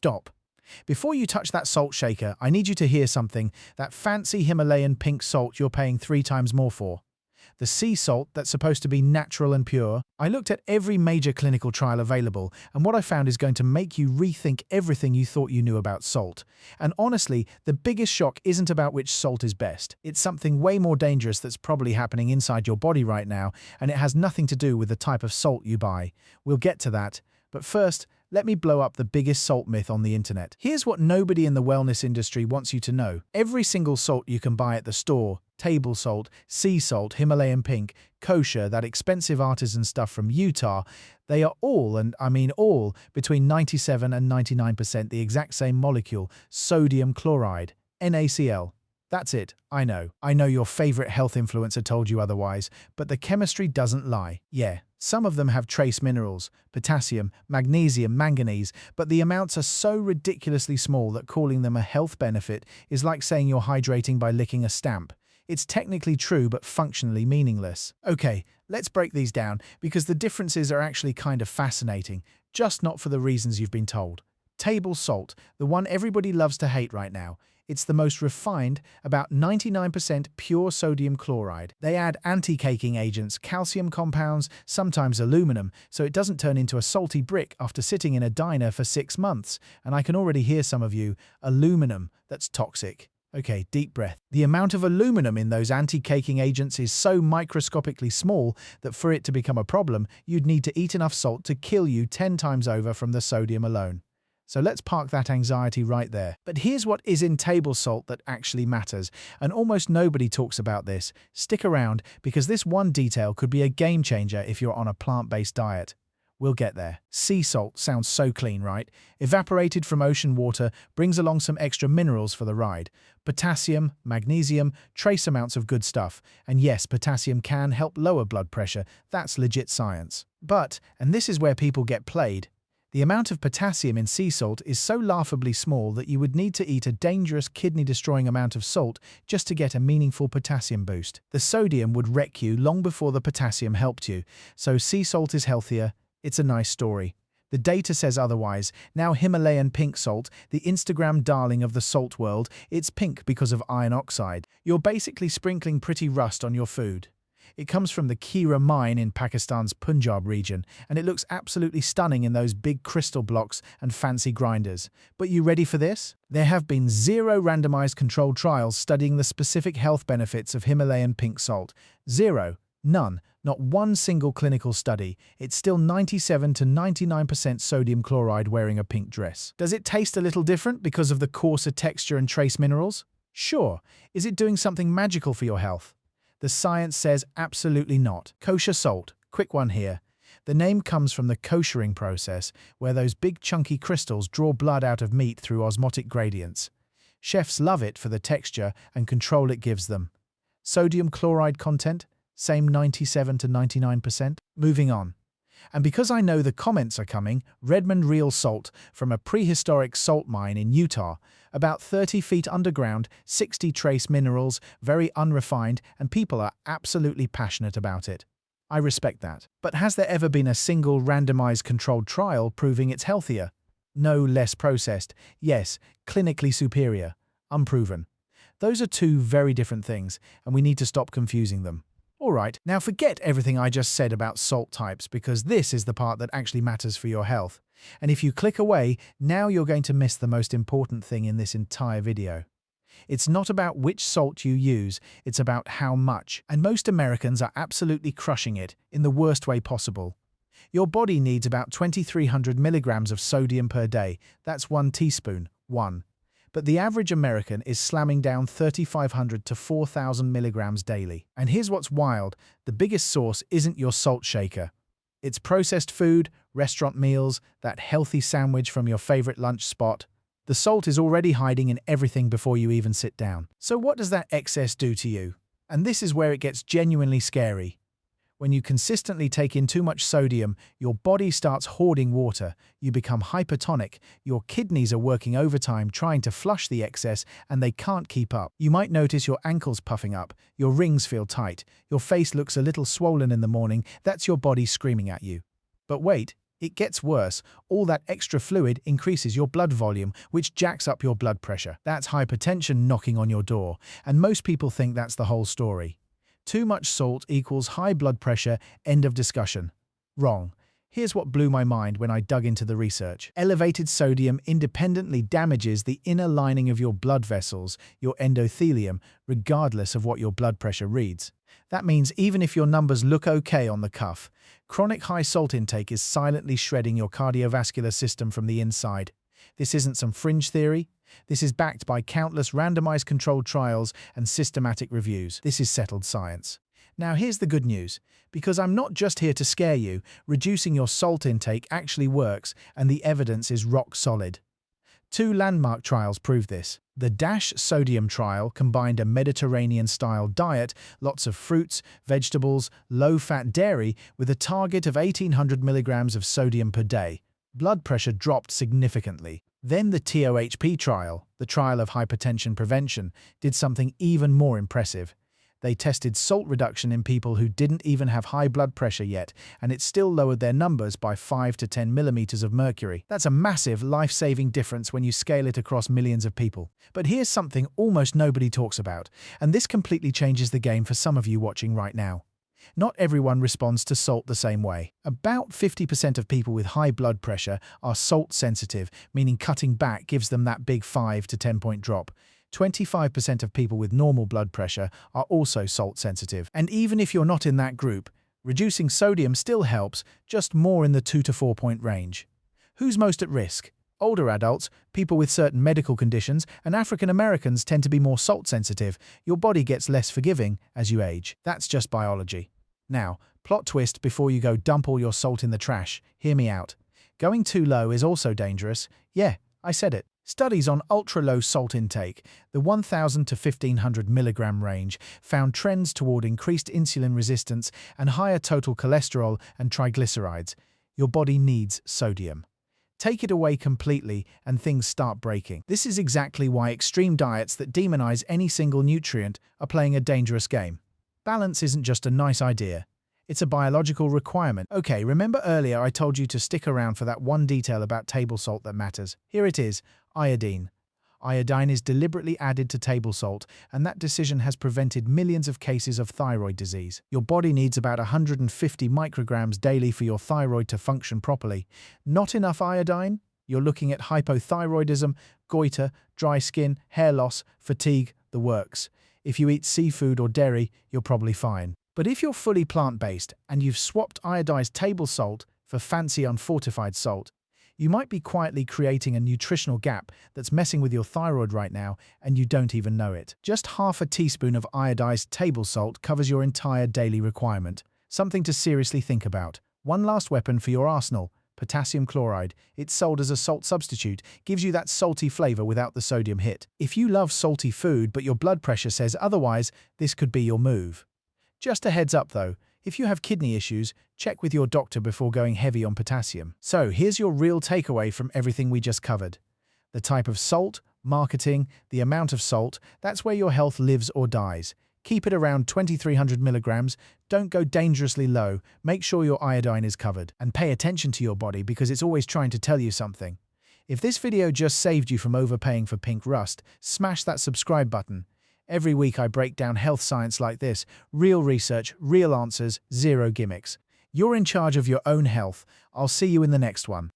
stop. Before you touch that salt shaker, I need you to hear something. That fancy Himalayan pink salt you're paying 3 times more for. The sea salt that's supposed to be natural and pure. I looked at every major clinical trial available, and what I found is going to make you rethink everything you thought you knew about salt. And honestly, the biggest shock isn't about which salt is best. It's something way more dangerous that's probably happening inside your body right now, and it has nothing to do with the type of salt you buy. We'll get to that. But first, let me blow up the biggest salt myth on the internet. Here's what nobody in the wellness industry wants you to know. Every single salt you can buy at the store, table salt, sea salt, Himalayan pink, kosher, that expensive artisan stuff from Utah, they are all, and I mean all, between 97 and 99% the exact same molecule, sodium chloride, NaCl. That's it, I know. I know your favorite health influencer told you otherwise, but the chemistry doesn't lie. Yeah, some of them have trace minerals, potassium, magnesium, manganese, but the amounts are so ridiculously small that calling them a health benefit is like saying you're hydrating by licking a stamp. It's technically true but functionally meaningless. Okay, let's break these down because the differences are actually kind of fascinating, just not for the reasons you've been told. Table salt, the one everybody loves to hate right now. It's the most refined, about 99% pure sodium chloride. They add anti-caking agents, calcium compounds, sometimes aluminum, so it doesn't turn into a salty brick after sitting in a diner for 6 months. And I can already hear some of you, aluminum, that's toxic. Okay, deep breath. The amount of aluminum in those anti-caking agents is so microscopically small that for it to become a problem, you'd need to eat enough salt to kill you 10 times over from the sodium alone. So let's park that anxiety right there. But here's what is in table salt that actually matters, and almost nobody talks about this. Stick around, because this one detail could be a game changer if you're on a plant-based diet. We'll get there. Sea salt sounds so clean, right? Evaporated from ocean water, brings along some extra minerals for the ride. Potassium, magnesium, trace amounts of good stuff. And yes, potassium can help lower blood pressure. That's legit science. But, and this is where people get played, the amount of potassium in sea salt is so laughably small that you would need to eat a dangerous kidney-destroying amount of salt just to get a meaningful potassium boost. The sodium would wreck you long before the potassium helped you, so sea salt is healthier. It's a nice story. The data says otherwise. Now Himalayan pink salt, the Instagram darling of the salt world, it's pink because of iron oxide. You're basically sprinkling pretty rust on your food. It comes from the Kira mine in Pakistan's Punjab region, and it looks absolutely stunning in those big crystal blocks and fancy grinders. But you ready for this? There have been 0 randomized controlled trials studying the specific health benefits of Himalayan pink salt. 0. None. Not one single clinical study. It's still 97 to 99% sodium chloride wearing a pink dress. Does it taste a little different because of the coarser texture and trace minerals? Sure. Is it doing something magical for your health? The science says absolutely not. Kosher salt. Quick one here. The name comes from the koshering process, where those big chunky crystals draw blood out of meat through osmotic gradients. Chefs love it for the texture and control it gives them. Sodium chloride content? Same 97 to 99%. Moving on. And because I know the comments are coming, Redmond real salt from a prehistoric salt mine in Utah, about 30 feet underground, 60 trace minerals, very unrefined, and people are absolutely passionate about it. I respect that. But has there ever been a single randomized controlled trial proving it's healthier? No, less processed. Yes, clinically superior. Unproven. Those are two very different things, and we need to stop confusing them. Alright, now forget everything I just said about salt types because this is the part that actually matters for your health. And if you click away, now you're going to miss the most important thing in this entire video. It's not about which salt you use, it's about how much. And most Americans are absolutely crushing it in the worst way possible. Your body needs about 2,300 milligrams of sodium per day. That's 1 teaspoon. 1. But the average American is slamming down 3,500 to 4,000 milligrams daily. And here's what's wild. The biggest source isn't your salt shaker. It's processed food, restaurant meals, that healthy sandwich from your favorite lunch spot. The salt is already hiding in everything before you even sit down. So what does that excess do to you? And this is where it gets genuinely scary. When you consistently take in too much sodium, your body starts hoarding water, you become hypertonic, your kidneys are working overtime trying to flush the excess and they can't keep up. You might notice your ankles puffing up, your rings feel tight, your face looks a little swollen in the morning. That's your body screaming at you. But wait, It gets worse. All that extra fluid increases your blood volume, which jacks up your blood pressure. That's hypertension knocking on your door, and most people think that's the whole story. Too much salt equals high blood pressure, end of discussion. Wrong. Here's what blew my mind when I dug into the research. Elevated sodium independently damages the inner lining of your blood vessels, your endothelium, regardless of what your blood pressure reads. That means even if your numbers look okay on the cuff, chronic high salt intake is silently shredding your cardiovascular system from the inside. This isn't some fringe theory. This is backed by countless randomized controlled trials and systematic reviews. This is settled science. Now here's the good news. Because I'm not just here to scare you, reducing your salt intake actually works, and the evidence is rock solid. 2 landmark trials prove this. The DASH sodium trial combined a Mediterranean-style diet, lots of fruits, vegetables, low-fat dairy, with a target of 1,800 milligrams of sodium per day. Blood pressure dropped significantly. Then the TOHP trial, the trial of hypertension prevention, did something even more impressive. They tested salt reduction in people who didn't even have high blood pressure yet, and it still lowered their numbers by 5 to 10 millimeters of mercury. That's a massive, life-saving difference when you scale it across millions of people. But here's something almost nobody talks about, and this completely changes the game for some of you watching right now. Not everyone responds to salt the same way. About 50% of people with high blood pressure are salt sensitive, meaning cutting back gives them that big 5 to 10 point drop. 25% of people with normal blood pressure are also salt sensitive. And even if you're not in that group, reducing sodium still helps, just more in the 2 to 4 point range. Who's most at risk? Older adults, people with certain medical conditions, and African Americans tend to be more salt sensitive. Your body gets less forgiving as you age. That's just biology. Now, plot twist before you go dump all your salt in the trash. Hear me out. Going too low is also dangerous. Yeah, I said it. Studies on ultra-low salt intake, the 1,000 to 1,500 milligram range, found trends toward increased insulin resistance and higher total cholesterol and triglycerides. Your body needs sodium. Take it away completely and things start breaking. This is exactly why extreme diets that demonize any single nutrient are playing a dangerous game. Balance isn't just a nice idea. It's a biological requirement. Okay, remember earlier I told you to stick around for that one detail about table salt that matters. Here it is, iodine. Iodine is deliberately added to table salt, and that decision has prevented millions of cases of thyroid disease. Your body needs about 150 micrograms daily for your thyroid to function properly. Not enough iodine? You're looking at hypothyroidism, goiter, dry skin, hair loss, fatigue, the works. If you eat seafood or dairy, you're probably fine. But if you're fully plant-based and you've swapped iodized table salt for fancy unfortified salt, you might be quietly creating a nutritional gap that's messing with your thyroid right now and you don't even know it. Just half a teaspoon of iodized table salt covers your entire daily requirement. Something to seriously think about. One last weapon for your arsenal, potassium chloride. It's sold as a salt substitute, gives you that salty flavor without the sodium hit. If you love salty food but your blood pressure says otherwise, this could be your move. Just a heads up though, if you have kidney issues, check with your doctor before going heavy on potassium. So here's your real takeaway from everything we just covered. The type of salt, marketing, the amount of salt, that's where your health lives or dies. Keep it around 2,300 milligrams, don't go dangerously low, make sure your iodine is covered. And pay attention to your body because it's always trying to tell you something. If this video just saved you from overpaying for pink rust, smash that subscribe button. Every week I break down health science like this, real research, real answers, zero gimmicks. You're in charge of your own health. I'll see you in the next one.